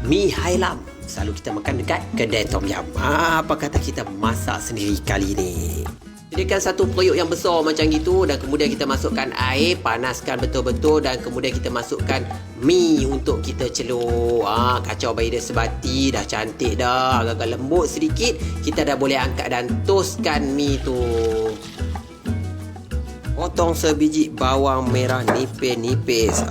Mi Hailam selalu kita makan dekat kedai Tom Yum. Apa kata kita masak sendiri kali ni? Sediakan satu periuk yang besar macam gitu dan kemudian kita masukkan air, panaskan betul-betul dan kemudian kita masukkan mi untuk kita celur. Kacau bayi dia sebati, dah cantik dah, agak-agak lembut sedikit. Kita dah boleh angkat dan toastkan mi tu. Potong sebiji bawang merah nipis-nipis.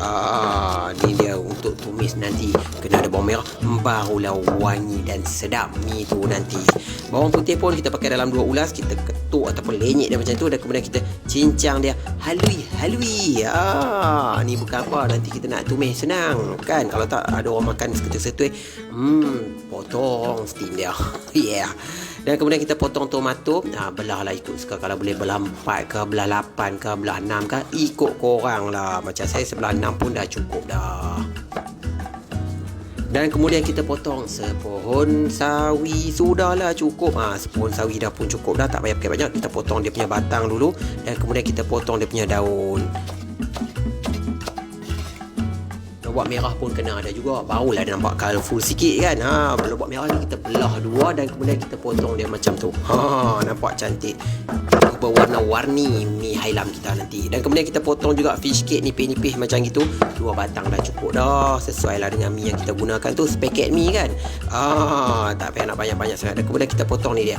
Ni dia untuk tumis nanti. Kena ada bawang merah, barulah wangi dan sedap mi tu nanti. Bawang putih pun kita pakai dalam 2 ulas. Kita ketuk ataupun lenyek dia macam tu. Dan kemudian kita cincang dia halui-halui. Ni bukan apa, nanti kita nak tumis senang kan. Kalau tak ada orang makan seketul-setui, potong steam dia. Yeah. Dan kemudian kita potong tomato. Belah lah ikut suka. Kalau boleh belah 4 ke, belah 8 ke, belah 6 ke, ikut korang lah. Macam saya sebelah 6 pun dah cukup dah. Dan kemudian kita potong sepohon sawi. Sudahlah cukup. Sepohon sawi dah pun cukup dah. Tak payah pakai banyak. Kita potong dia punya batang dulu. Dan kemudian kita potong dia punya daun. Lobak merah pun kena ada juga. Barulah dia nampak colourful sikit kan. Lobak merah ni kita belah 2 dan kemudian kita potong dia macam tu. Nampak cantik. Berwarna-warni mi Hailam kita nanti. Dan kemudian kita potong juga fish cake nipis-nipis macam gitu. 2 batang dah cukup dah. Sesuai lah dengan mi yang kita gunakan tu. Sepaket mi kan. Tak payah nak banyak-banyak sangat. Dan kemudian kita potong ni dia.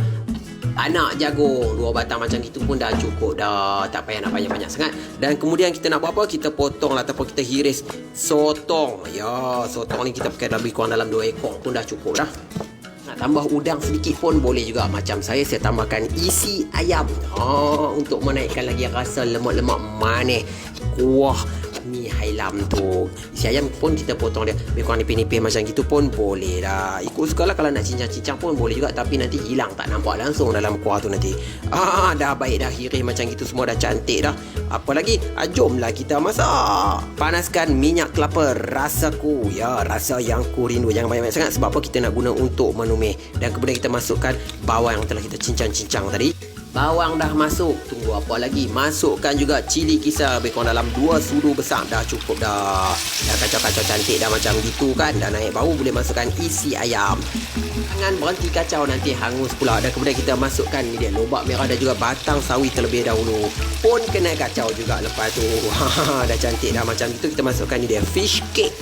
Anak jagung 2 batang macam gitu pun dah cukup dah. Tak payah nak banyak-banyak sangat. Dan kemudian kita nak buat apa? Kita potong lah ataupun kita hiris sotong. Ya, sotong ni kita pakai lebih kurang dalam 2 ekor pun dah cukup dah. Nak tambah udang sedikit pun boleh juga. Macam saya tambahkan isi ayam. Untuk menaikkan lagi rasa lemak-lemak manis kuah mi Hailam tu. Isi ayam pun kita potong dia lebih kurang nipis-nipis macam gitu pun boleh dah. Ikut suka lah. Kalau nak cincang-cincang pun boleh juga. Tapi nanti hilang, tak nampak langsung dalam kuah tu nanti. Dah baik dah, hiris macam gitu semua dah cantik dah. Apa lagi? Jomlah kita masak. Panaskan minyak kelapa rasaku. Ya, rasa yang ku rindu. Jangan banyak-banyak sangat. Sebab apa? Kita nak guna untuk menumis. Dan kemudian kita masukkan bawang yang telah kita cincang-cincang tadi. Bawang dah masuk. Tunggu apa lagi? Masukkan juga cili kisar lebih kurang dalam 2 sudu besar. Dah cukup dah. Dah kacau-kacau cantik dah macam gitu kan. Dah naik bau. Boleh masukkan isi ayam. Jangan berhenti kacau, nanti hangus pula. Dan kemudian kita masukkan ni dia lobak merah dan juga batang sawi terlebih dahulu. Pun kena kacau juga lepas tu. Dah cantik dah macam gitu. Kita masukkan ni dia fish cake.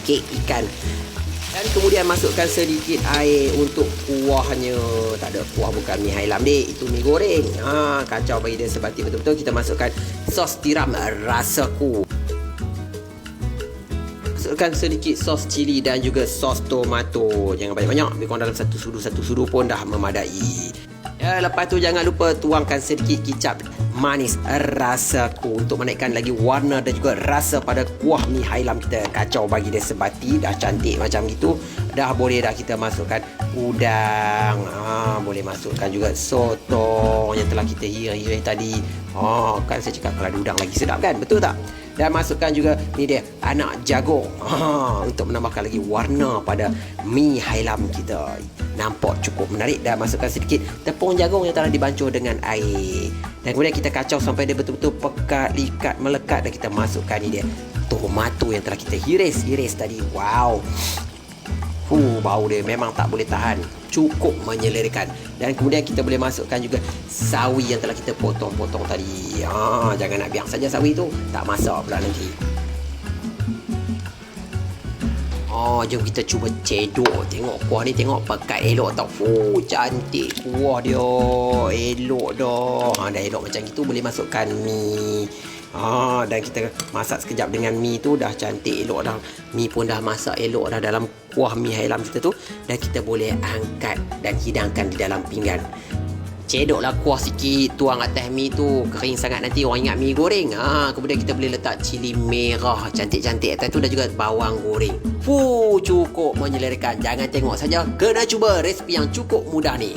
Kek ikan. Dan kemudian masukkan sedikit air untuk kuahnya. Tak ada kuah, bukan mi Hailam dek. Itu mi goreng. Kacau bagi dia sebati betul-betul. Kita masukkan sos tiram rasaku. Masukkan sedikit sos cili dan juga sos tomato. Jangan banyak-banyak. Lebih kurang dalam satu sudu pun dah memadai. Ya, lepas tu jangan lupa tuangkan sedikit kicap manis rasaku untuk menaikkan lagi warna dan juga rasa pada kuah mi Hailam kita. Kacau bagi dia sebati. Dah cantik macam gitu. Dah boleh dah kita masukkan udang. Boleh masukkan juga sotong yang telah kita hiris tadi. Kan saya cakap kalau ada udang lagi sedap kan? Betul tak? Dan masukkan juga ni dia anak jagung. Untuk menambahkan lagi warna pada mi Hailam kita. Nampak cukup menarik. Dan masukkan sedikit tepung jagung yang telah dibancur dengan air. Dan kemudian kita kacau sampai dia betul-betul pekat, likat, melekat. Dan kita masukkan ni dia tomato yang telah kita hiris tadi. Wow. Bau dia memang tak boleh tahan. Cukup menyelerakan. Dan kemudian kita boleh masukkan juga sawi yang telah kita potong-potong tadi. Jangan nak biar saja sawi tu. Tak masak pula nanti. Jom kita cuba cedok. Tengok kuah ni, tengok pekat elok tau. Cantik kuah dia. Elok dah. Dah elok macam itu. Boleh masukkan mi. Dan kita masak sekejap dengan mi tu. Dah cantik elok dah. Mi pun dah masak elok dah dalam kuah mi Hailam kita tu. Dan kita boleh angkat dan hidangkan di dalam pinggan. Cedoklah kuah sikit, tuang atas mi tu. Kering sangat nanti orang ingat mi goreng. Kemudian kita boleh letak cili merah cantik-cantik atas tu dan juga bawang goreng. Cukup menyelerakan. Jangan tengok saja, kena cuba resipi yang cukup mudah ni.